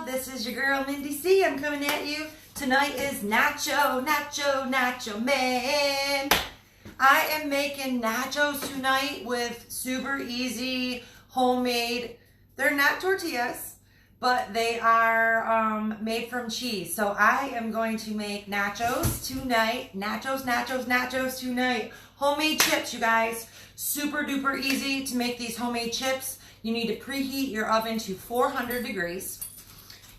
This is your girl Mindy C. I'm coming at you. Tonight is Nacho Man. I am making nachos tonight with super easy homemade. They're not tortillas, but they are made from cheese. So I am going to make nachos tonight. Nachos tonight. Homemade chips, you guys. Super duper easy to make these homemade chips. You need to preheat your oven to 400 degrees.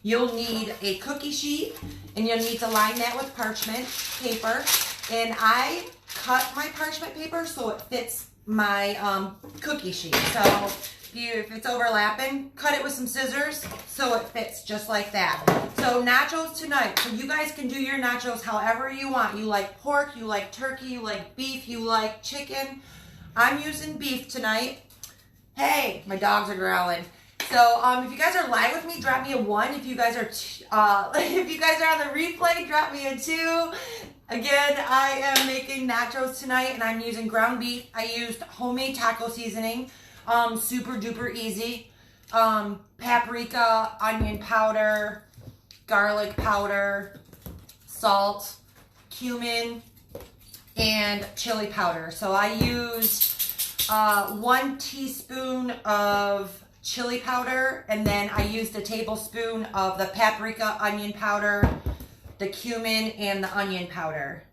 You'll need a cookie sheet, and you'll need to line that with parchment paper. And I cut my parchment paper so it fits my cookie sheet. So if it's overlapping, cut it with some scissors so it fits just like that. So nachos tonight. So you guys can do your nachos however you want. You like pork, you like turkey, you like beef, you like chicken. I'm using beef tonight. Hey, my dogs are growling. So if you guys are live with me, drop me a 1. If you guys are if you guys are on the replay, drop me a 2. Again, I am making nachos tonight, and I'm using ground beef. I used homemade taco seasoning, super duper easy. Paprika, onion powder, garlic powder, salt, cumin, and chili powder. So I used 1 teaspoon of chili powder, and then I used a tablespoon of the paprika, onion powder, the cumin, and the onion powder,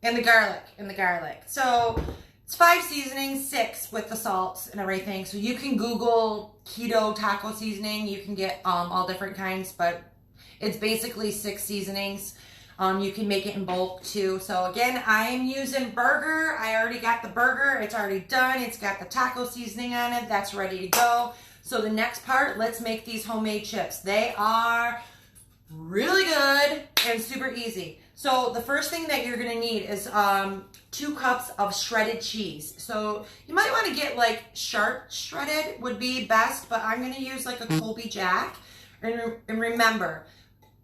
and the garlic. So it's 5 seasonings, 6 with the salts and everything. So you can Google keto taco seasoning. You can get all different kinds, but it's basically 6 seasonings. You can make it in bulk too. So again, I'm using burger. I already got the burger. It's already done. It's got the taco seasoning on it. That's ready to go. So the next part, let's make these homemade chips. They are really good and super easy. So the first thing that you're gonna need is 2 cups of shredded cheese. So you might want to get like sharp shredded would be best, but I'm gonna use like a Colby Jack. And remember,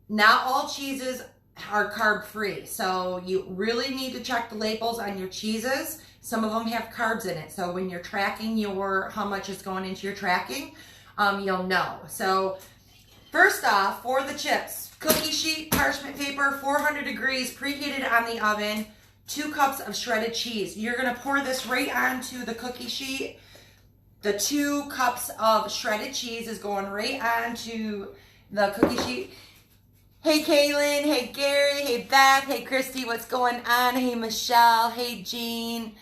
not all cheeses are carb free, so you really need to check the labels on your cheeses. Some of them have carbs in it, so when you're tracking how much is going into your tracking, you'll know. So first off, for the chips, cookie sheet, parchment paper, 400 degrees, preheated on the oven, 2 cups of shredded cheese. You're gonna pour this right onto the cookie sheet. The 2 cups of shredded cheese is going right onto the cookie sheet. Hey Kaylin, hey Gary, hey Beth, hey Christy, what's going on? Hey Michelle, hey Jean,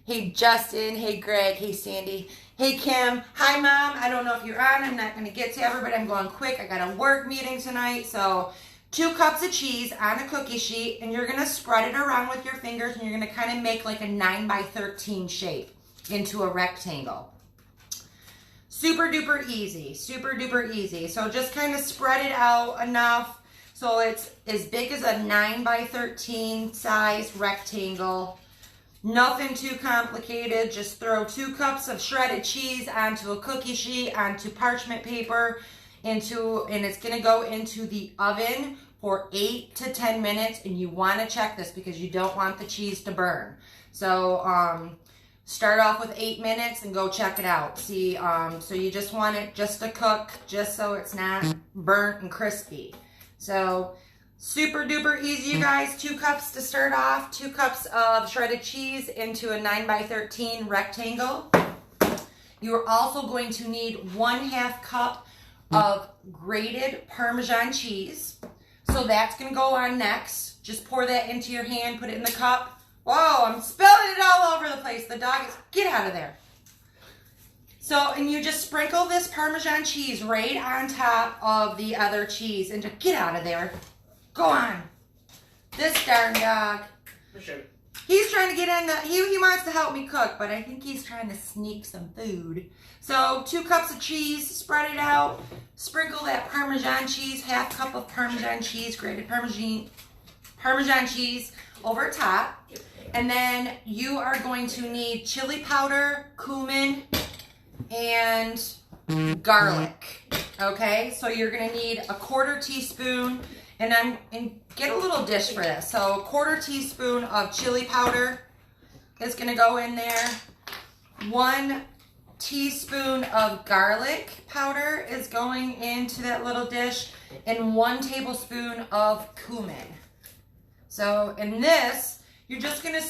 hey Justin, hey Greg, hey Sandy, hey Kim, hi Mom. I don't know if you're on, I'm not going to get to everybody, I'm going quick. I got a work meeting tonight. So 2 cups of cheese on a cookie sheet, and you're going to spread it around with your fingers, and you're going to kind of make like a 9x13 shape into a rectangle. Super duper easy, super duper easy. So just kind of spread it out enough so it's as big as a 9x13 size rectangle. Nothing too complicated. Just throw 2 cups of shredded cheese onto a cookie sheet, onto parchment paper, and it's going to go into the oven for 8 to 10 minutes. And you want to check this because you don't want the cheese to burn. So start off with 8 minutes and go check it out. See, so you just want it just to cook, just so it's not burnt and crispy. So super duper easy, you guys. 2 cups to start off, 2 cups of shredded cheese into a 9x13 rectangle. You are also going to need 1/2 cup of grated Parmesan cheese. So that's going to go on next. Just pour that into your hand, put it in the cup. Whoa, I'm spilling it all over the place. The dog is, get out of there. So, and you just sprinkle this Parmesan cheese right on top of the other cheese. And just get out of there. Go on. This darn dog. For sure. He's trying to get in he wants to help me cook, but I think he's trying to sneak some food. So 2 cups of cheese, spread it out. Sprinkle that Parmesan cheese, 1/2 cup of Parmesan cheese, grated Parmesan cheese over top. And then you are going to need chili powder, cumin, and garlic. Okay, so you're gonna need a 1/4 teaspoon, and get a little dish for this. So a 1/4 teaspoon of chili powder is gonna go in there. 1 teaspoon of garlic powder is going into that little dish, and 1 tablespoon of cumin. So in this, you're just gonna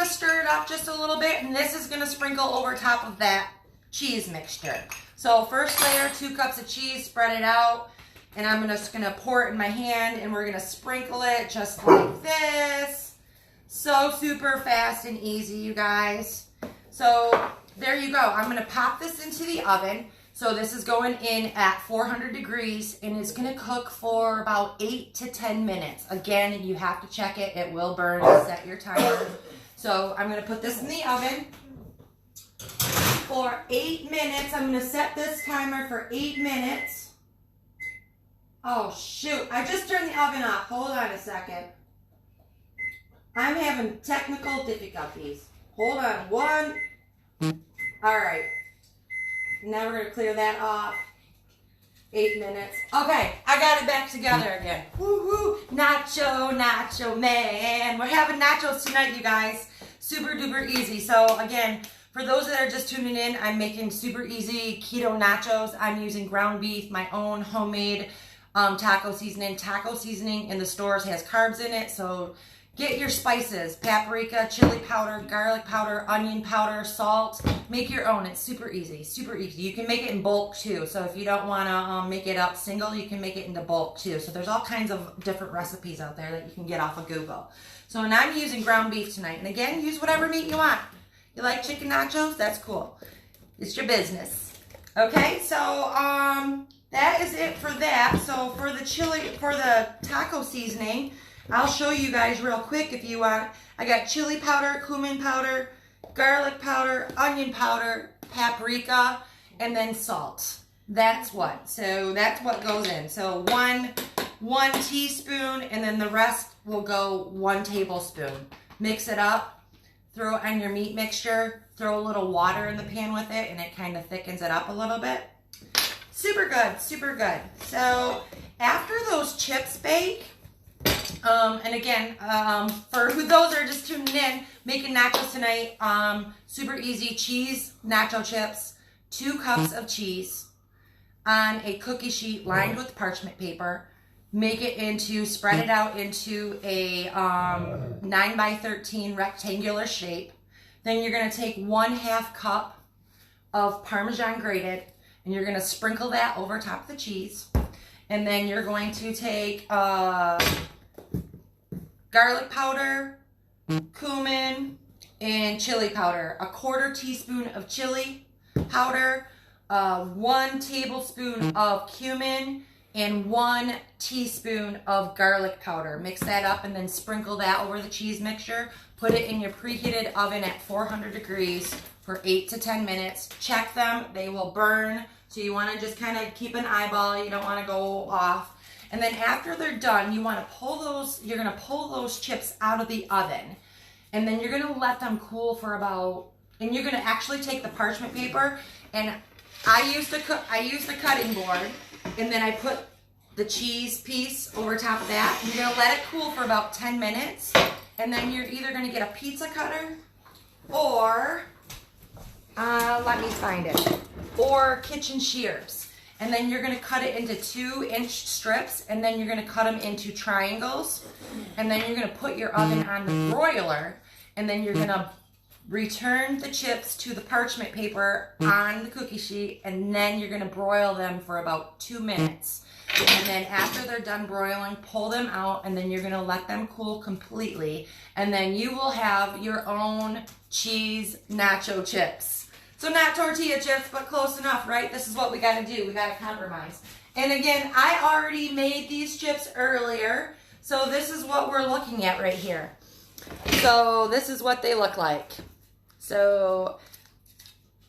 stir it up just a little bit, and this is gonna sprinkle over top of that cheese mixture. So first layer, 2 cups of cheese, spread it out, and I'm just gonna pour it in my hand, and we're gonna sprinkle it just like this. So super fast and easy, you guys. So there you go. I'm gonna pop this into the oven. So this is going in at 400 degrees, and it's gonna cook for about 8 to 10 minutes. Again, you have to check it. It will burn. Set your timer. So I'm gonna put this in the oven for 8 minutes. I'm gonna set this timer for 8 minutes. Oh shoot, I just turned the oven off. Hold on a second. I'm having technical difficulties. Hold on, 1. All right. Now we're gonna clear that off. 8 minutes. Okay, I got it back together again. Woo-hoo, nacho man. We're having nachos tonight, you guys. Super duper easy. So again, for those that are just tuning in, I'm making super easy keto nachos. I'm using ground beef, my own homemade taco seasoning. Taco seasoning in the stores has carbs in it, so get your spices, paprika, chili powder, garlic powder, onion powder, salt. Make your own. It's super easy, super easy. You can make it in bulk too. So if you don't want to make it up single, you can make it into bulk too. So there's all kinds of different recipes out there that you can get off of Google. So and I'm using ground beef tonight. And again, use whatever meat you want. You like chicken nachos? That's cool. It's your business. Okay, so that is it for that. So for the taco seasoning, I'll show you guys real quick if you want. I got chili powder, cumin powder, garlic powder, onion powder, paprika, and then salt. That's what. So that's what goes in. So one teaspoon, and then the rest will go 1 tablespoon. Mix it up, throw it on your meat mixture, throw a little water in the pan with it, and it kind of thickens it up a little bit. Super good, super good. So after those chips bake, and again, for those that are just tuning in, making nachos tonight, super easy. Cheese nacho chips, 2 cups of cheese on a cookie sheet lined with parchment paper. Spread it out into a 9 by 13 rectangular shape. Then you're going to take 1/2 cup of Parmesan grated, and you're going to sprinkle that over top of the cheese. And then you're going to take garlic powder, cumin, and chili powder. 1/4 teaspoon of chili powder, 1 tablespoon of cumin, and 1 teaspoon of garlic powder. Mix that up and then sprinkle that over the cheese mixture. Put it in your preheated oven at 400 degrees for 8 to 10 minutes. Check them, they will burn. So you want to just kind of keep an eyeball. You don't want to go off. And then after they're done, you want to you're going to pull those chips out of the oven. And then you're going to let them cool for and you're going to actually take the parchment paper, and I used the cutting board, and then I put the cheese piece over top of that. You're going to let it cool for about 10 minutes. And then you're either going to get a pizza cutter or, let me find it, or kitchen shears. And then you're going to cut it into 2-inch strips, and then you're going to cut them into triangles. And then you're going to put your oven on the broiler, and then you're going to return the chips to the parchment paper on the cookie sheet, and then you're going to broil them for about 2 minutes. And then after they're done broiling, pull them out, and then you're going to let them cool completely. And then you will have your own cheese nacho chips. So not tortilla chips, but close enough, right? This is what we got to do. We got to compromise. And again, I already made these chips earlier. So this is what we're looking at right here. So this is what they look like. So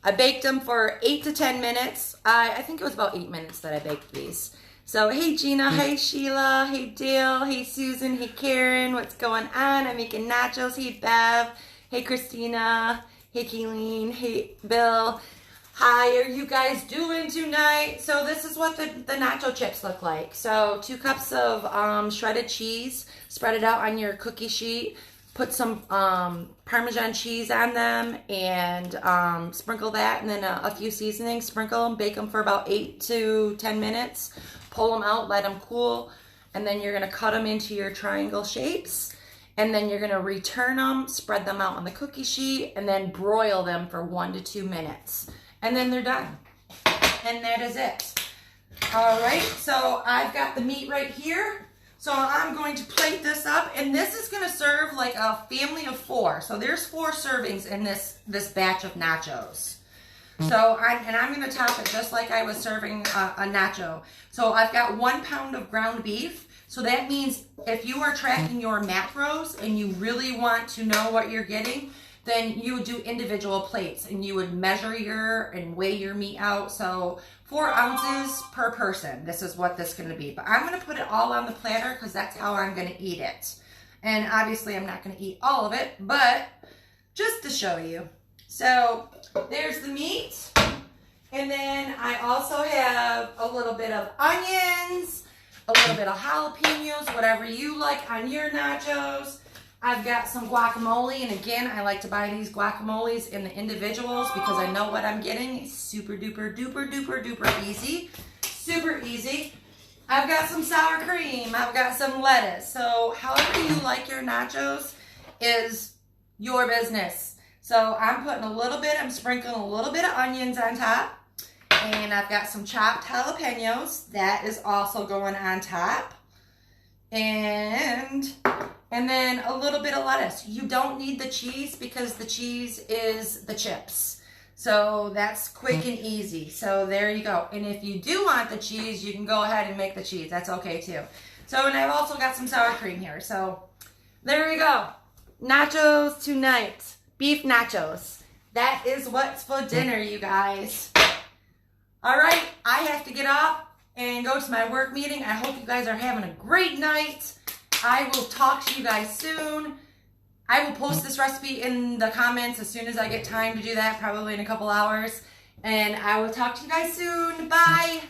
I baked them for 8 to 10 minutes. I think it was about 8 minutes that I baked these. So hey Gina, hey Sheila, hey Dale, hey Susan, hey Karen, what's going on? I'm making nachos. Hey Bev, hey Christina, hey Kayleen, hey Bill. How are you guys doing tonight? So this is what the nacho chips look like. So 2 cups of shredded cheese, spread it out on your cookie sheet. put some Parmesan cheese on them and sprinkle that, and then a few seasonings, sprinkle them, bake them for about 8 to 10 minutes, pull them out, let them cool, and then you're gonna cut them into your triangle shapes, and then you're gonna return them, spread them out on the cookie sheet, and then broil them for 1 to 2 minutes. And then they're done. And that is it. All right, so I've got the meat right here. So I'm going to plate this up, and this is going to serve like a family of 4. So there's 4 servings in this batch of nachos. So I'm going to top it just like I was serving a nacho. So I've got 1 pound of ground beef. So that means if you are tracking your macros and you really want to know what you're getting, then you would do individual plates and you would measure and weigh your meat out. So 4 ounces per person. This is what this is going to be. But I'm going to put it all on the platter because that's how I'm going to eat it. And obviously I'm not going to eat all of it, but just to show you. So there's the meat. And then I also have a little bit of onions, a little bit of jalapenos, whatever you like on your nachos. I've got some guacamole, and again, I like to buy these guacamoles in the individuals because I know what I'm getting. It's super duper duper duper duper easy. Super easy. I've got some sour cream. I've got some lettuce. So however you like your nachos is your business. So I'm putting I'm sprinkling a little bit of onions on top. And I've got some chopped jalapenos. That is also going on top. And then a little bit of lettuce. You don't need the cheese because the cheese is the chips. So that's quick and easy. So there you go. And if you do want the cheese, you can go ahead and make the cheese. That's okay too. So, and I've also got some sour cream here. So there we go. Nachos tonight. Beef nachos. That is what's for dinner, you guys. All right, I have to get off and go to my work meeting. I hope you guys are having a great night. I will talk to you guys soon. I will post this recipe in the comments as soon as I get time to do that, probably in a couple hours. And I will talk to you guys soon. Bye.